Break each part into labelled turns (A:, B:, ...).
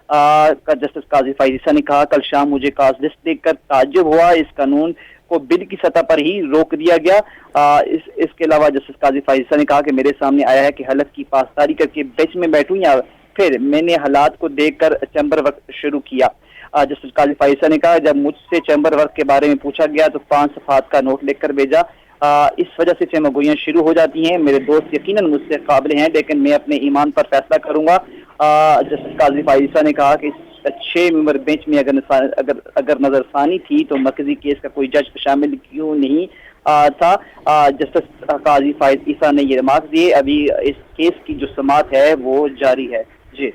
A: Justice काजी फाइज ईसा ने कहा, कल शाम मुझे काज लिस्ट देखकर ताज्जुब हुआ, इस कानून को बिल की सतह पर ही रोक दिया गया। इसके अलावा जस्टिस काजी फाइज ईसा ने कहा कि मेरे सामने आया है कि हलफ की पासदारी करके बेंच में बैठूं या फिर मैंने हालात को देखकर चैम्बर वर्क शुरू किया। जस्टिस काजी फाइज ईसा ने कहा, जब मुझसे चैम्बर वर्क के बारे में पूछा गया तो 5 सफात का नोट लिखकर भेजा। इस वजह से चमगोइयां शुरू हो जाती हैं। मेरे दोस्त यकीनन मुझसे काबिल हैं, लेकिन मैं अपने ईमान पर फैसला करूंगा। जस्टिस काजी फाइज ईसा ने कहा कि 6 मेंबर बेंच में अगर नजरसानी थी तो मरकजी केस का कोई जज शामिल क्यों नहीं था। जस्टिस काजी फाइज ईसा ने ये रिमार्क दिए। अभी इस केस की जो समाअत है वो जारी है। जी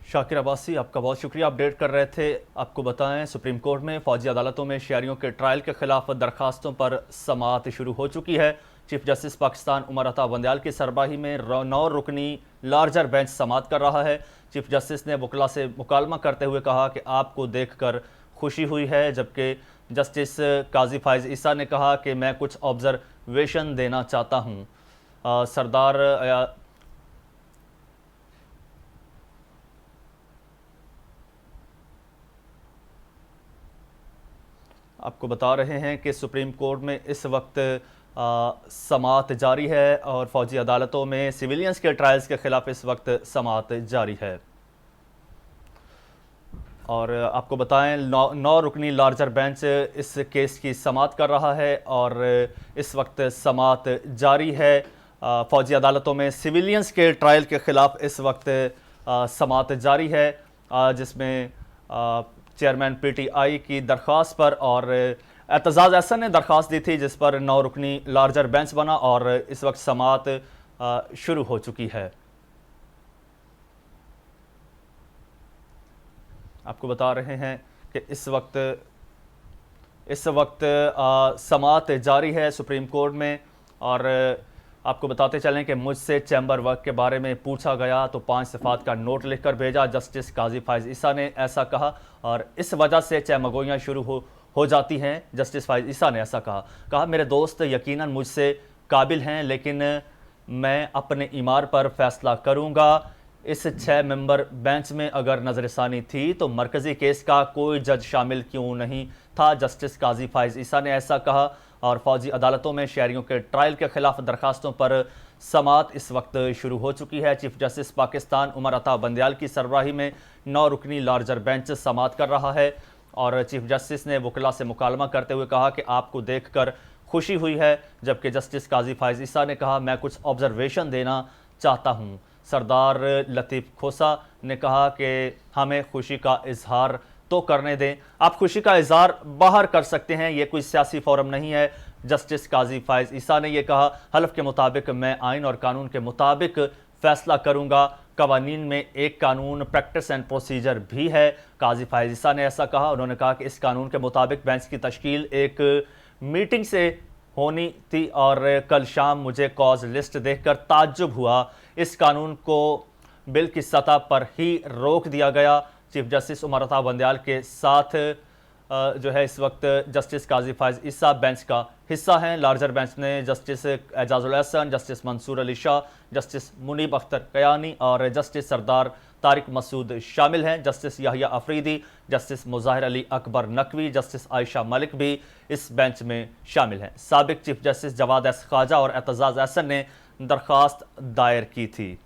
B: शाकिर अब्बासी, आपका बहुत शुक्रिया, अपडेट कर रहे थे। आपको बताएं, सुप्रीम कोर्ट में फौजी अदालतों में शहरियों के ट्रायल के खिलाफ दरखास्तों पर समाअत शुरू हो चुकी है। चीफ जस्टिस पाकिस्तान उमर अता बंदयाल की सरबराही में 9 रुकनी लार्जर बेंच समाअत कर रहा है। चीफ जस्टिस ने वकला से मुकालमा करते हुए कहा कि आपको देखकर खुशी हुई है, जबकि जस्टिस काजी फाइज ईसा ने कहा कि मैं कुछ ऑब्जर्वेशन देना चाहता हूँ। सरदार आपको बता रहे हैं कि सुप्रीम कोर्ट में इस वक्त समाअत जारी है और फौजी अदालतों में सिविलियंस के ट्रायल्स के खिलाफ इस वक्त समाअत जारी है। और आपको बताएं, 9 रुकनी लार्जर बेंच इस केस की समाअत कर रहा है और इस वक्त समाअत जारी है। फौजी अदालतों में सिविलियंस के ट्रायल के खिलाफ इस वक्त समाअत जारी है, जिसमें चेयरमैन पीटीआई की दरख्वास्त पर और एतजाज एहसन ने दरख्वास्त दी थी, जिस पर 9 रुकनी लार्जर बेंच बना और इस वक्त समाअत शुरू हो चुकी है। आपको बता रहे हैं कि इस वक्त समाअत जारी है सुप्रीम कोर्ट में। और आपको बताते चलें कि मुझसे चैम्बर वर्क के बारे में पूछा गया तो 5 सिफात का नोट लिखकर भेजा। जस्टिस काजी फाइज ईसा ने ऐसा कहा और इस वजह से चमगोइयाँ शुरू हो जाती हैं। जस्टिस फाइज ईसा ने ऐसा कहा, मेरे दोस्त यकीनन मुझसे काबिल हैं, लेकिन मैं अपने ईमार पर फैसला करूँगा। इस 6 मेंबर बेंच में अगर नजरसानी थी तो मरकजी केस का कोई जज शामिल क्यों नहीं था। जस्टिस काजी फाइज ईसा ने ऐसा कहा। और फौजी अदालतों में शहरियों के ट्रायल के खिलाफ दरखास्तों पर समाअत इस वक्त शुरू हो चुकी है। चीफ जस्टिस पाकिस्तान उमर अता बंदयाल की सरबराही में 9 रुकनी लार्जर बेंच समाअत कर रहा है और चीफ जस्टिस ने वकला से मुकालमा करते हुए कहा कि आपको देखकर खुशी हुई है, जबकि जस्टिस काजी फाइज ईसा ने कहा मैं कुछ ऑब्जर्वेशन देना चाहता हूँ। सरदार लतीफ़ खोसा ने कहा कि हमें खुशी का इजहार तो करने दें। आप खुशी का इजहार बाहर कर सकते हैं, ये कोई सियासी फोरम नहीं है। जस्टिस काजी फाइज ईसा ने यह कहा, हलफ के मुताबिक मैं आइन और कानून के मुताबिक फैसला करूंगा। कवानीन में एक कानून प्रैक्टिस एंड प्रोसीजर भी है। काजी फाइज ईसा ने ऐसा कहा। उन्होंने कहा कि इस कानून के मुताबिक बेंच की तश्कील एक मीटिंग से होनी थी और कल शाम मुझे कॉज लिस्ट देखकर ताज्जुब हुआ। इस कानून को बिल की सतह पर ही रोक दिया गया। चीफ जस्टिस उमर अता बंदयाल के साथ जो है इस वक्त जस्टिस काजी फाइज ईसा बेंच का हिस्सा हैं। लार्जर बेंच में justice Ijazul Ahsan, justice Mansoor Ali Shah, justice Munib Akhtar Kayani और जस्टिस सरदार तारिक मसूद शामिल हैं। Justice Yahya Afridi, justice Mazahar Ali Akbar Naqvi, justice Ayesha Malik भी इस बेंच में शामिल हैं। साबिक chief justice Jawad S Khawaja और एतजाज एहसन ने दरख्वास्त दायर की थी।